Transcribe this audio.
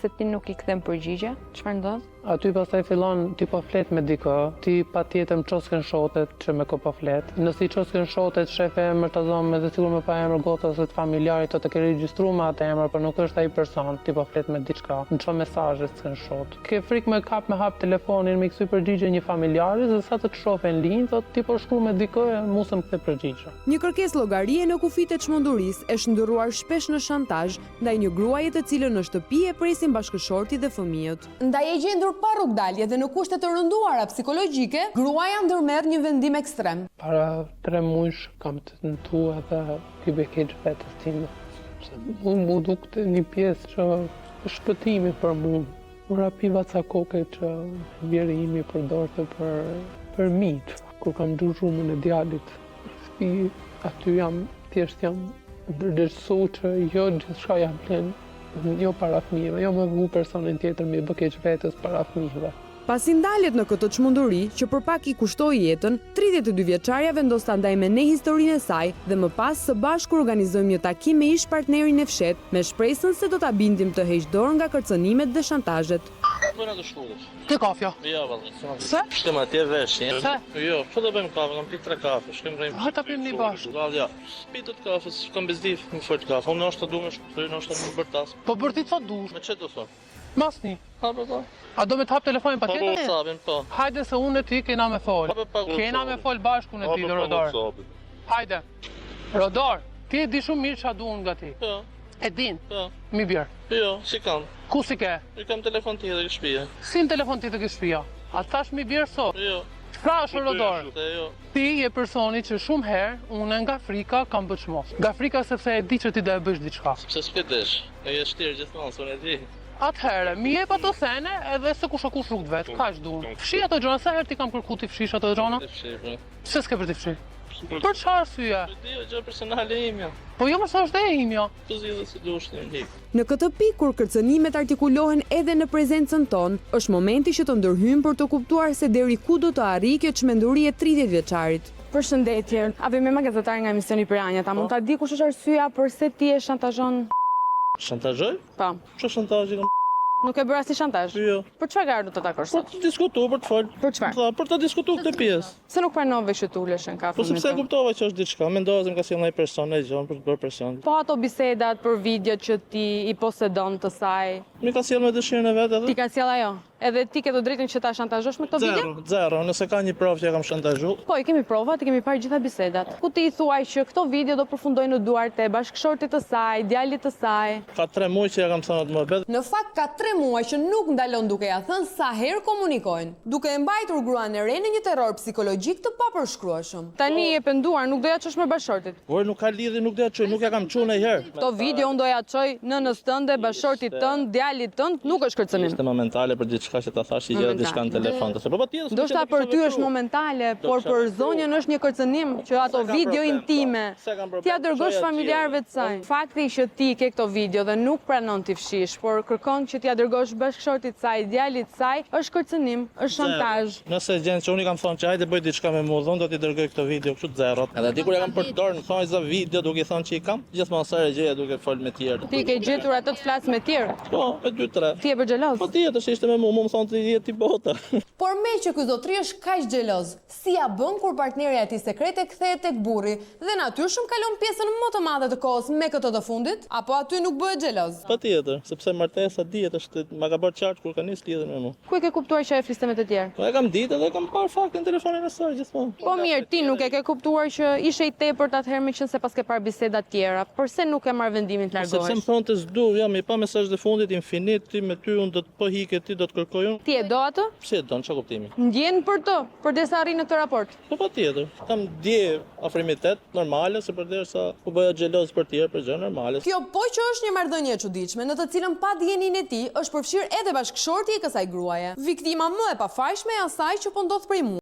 Se ti nuk i kthem përgjigje, çfarë ndodh? Aty pastaj fillon ti po flet me dikë, ti patjetër më çon screenshotet që me ko po flet. Nëse i çon screenshotet, shefe emër të zonë me dhe sigur me pa emër gota ose të familjarit, të ke regjistruar me atë emër, por nuk është ai person, ti po flet me diçka, më çon mesazhe screenshot. Ke frikë me hap telefonin, me kthy përgjigje një familjarit, dhe sa të të shohin linj, thotë ti po shkruaj me dikë, mos më kthe përgjigje. Një kërkesë llogarie në kufitë të çmendurisë është shndërruar shpesh në shantazh ndaj një gruaje të cilën në shtëpi e presin bashkëshorti dhe fëmijët. Ndaj e gjendur pa rrugdalje dhe në kushte të rënduara psikologjike, gruaja ndërmerr një vendim ekstrem. Para 3 muajsh kam të tentuar edhe ti bekeq vetes time. Mu dukte një pjesë që është shpëtimi për mua. Ora piva ca koke që bjeri imi përdorte për mit. Kur kam gjuar shumën e djalit, shtëpi, aty thjesht jam ndërgjegjësu që jo gjithçka jam plen. Jo para fëmijëve, jo me vu personin tjetër mi bë keq vetes para fëmijëve. Pasi ndalet në këtë çmenduri që për pak i kushtoi jetën, 32 vjeçaria vendos ta ndajë me ne historinë e saj dhe më pas së bashku organizojmë një takim me ish partnerin e fshet me shpresën se do ta bindim të heqë dorë nga kërcënimet dhe shantazhet. Bëna të shkollës. Ke kafja? Jo, valla. Se? Shkem atje vesh, një. Se? Jo, po do bëjmë kafe, kam pi 3 kafe, shkem rrim. Ha ta pim një bashkë. Valla, ja. Pi të kafes, kam bezdif, më fort kafe. Unë është të duam shkëtoj, në është më bërtas. Po bërti çfarë dush? Me çet do thon? Masni. Ha po. A do me të hap telefonin Po patjetër? sabin po. Hajde se unë e ti kena me fol. Po, Kena me fol bashku në ti, Rodor. Hajde. Rodor, ti e di shumë mirë ç'a duan nga ti. Po. E din. Po. Mi bjer. Jo, si kam. Ku si ke? I kam telefon tjetër në shtëpi. Si në telefon ti të ke shtëpia? A thash mi bjer sot? Jo. Pra është Rodor. Jo. Ti je personi që shumë herë unë nga Afrika kam bërë çmos. Nga Afrika sepse e di që ti do e bësh diçka. Pse s'petesh? E je shtir gjithmonë, s'unë e di. Atëherë, mi jep ato sene edhe se kush kush rrugt vet, kaq duan. Fshi ato gjëra, sa herë ti kam kërku ti fshish ato gjëra? Pse s'ke për ti fshi? Për çfarë arsye? Di, gjë personale ime. Po jo më sa është e imja. Po zgjidhë si dush ti nik. Në këtë pikë kur kërcënimet artikulohen edhe në prezencën tonë, është momenti që të ndërhyjmë për të kuptuar se deri ku do të arrijë kjo çmenduri e 30 vjeçarit. Përshëndetje. A me magazetar nga emisioni Piranha, ta mund ta di kush është arsyeja përse ti e shantazhon? Shantazhoj? Po. Ço shantazhi kam? Nuk e bëra si shantazh? Jo. Për çfarë garë do të takosh Po sot? të diskutu për të fol. Për çfarë? Për të diskutu këtë pjesë. Se nuk pranove që të ulesh në kafe. Po sepse kuptova që është diçka, mendova ka sjell ndaj person e gjën për të bërë presion. Po ato bisedat për videot që ti i posedon të saj, Mi ka sjell me dëshirën e vet ti edhe? ka sjell ajo? Edhe ti ke të drejtën që ta shantazhosh me këto video? Zero, nëse ka një provë që e kam shantazhu. Po, i kemi provat, i kemi parë gjitha bisedat. Ku ti i thuaj që këto video do përfundojnë në duart e bashkëshortit të saj, djalit të saj. Ka 3 muaj që ja kam thënë të më bëhet. Në fakt ka 3 muaj që nuk ndalon duke ja thënë sa herë komunikojnë, duke e mbajtur gruan e re në një terror psikologjik të papërshkrueshëm. Tani je penduar, nuk do ja çosh me bashkëshortit. Por nuk ka lidhje, nuk do ja çoj, nuk ja kam çuar ndonjëherë. Këto video unë do ja çoj nënës tënde, bashkëshortit tënd, djalit tënd, nuk është kërcënim. Ishte momentale për diçka që ta thash i gjë diçka në telefon. Po patjetër. Ndoshta për ty është momentale, por për zonjën është një kërcënim që ato video intime ti ja dërgosh familjarëve të saj. Fakti që ti ke këto video dhe nuk pranon ti fshish, por kërkon që ti ja dërgosh bashkëshortit të saj, djalit të saj, është kërcënim, është shantazh. Nëse gjen që unë i kam thonë që hajde bëj diçka me mua, do t'i dërgoj këto video kështu të zerot. Edhe ti kur e kam përdorur në thonjza video duke thënë që i kam, gjithmonë sa herë gjeja duke fol me tjerë. Ti ke gjetur atë të flas me tjerë. Po, me 2-3. Ti je për xheloz. Po tjetër që ishte me mua, më thonë të jeti bota. Por me që ky zotri është kaq xheloz, si ja bën kur partneri i tij sekrete kthehet tek burri dhe natyrshëm kalon pjesën më të madhe të kohës me këtë të fundit, apo aty nuk bëhet xheloz? Patjetër, sepse martesa dihet është ma ka bërë qartë kur ka nis lidhjen me mua. Ku e ke kuptuar që e fliste me të tjerë? Po e kam ditë dhe kam parë faktin në telefonin e saj gjithmonë. Po mirë, ti nuk e ke kuptuar që ishe i tepërt atëherë me qenë se pas ke parë biseda tjera. Përse nuk e marr vendimin të Sepse më largohesh? thonë të s'du, jam i pa mesazh të fundit infinit, ti me ty unë do të po hike, ti do të kërkoj unë. Ti e do atë? Pse e don, ç'a kuptimi? Ndjen për të, përderisa arrin në këtë raport. Po patjetër, kam dje afrimitet normale se përderisa u bëja xheloz për tjerë për gjë normale. Kjo po që është një marrëdhënie e çuditshme në të cilën pa dijenin e tij është përfshirë edhe bashkëshorti i kësaj gruaje. Viktima më e pafajshme e asaj që po ndodh prej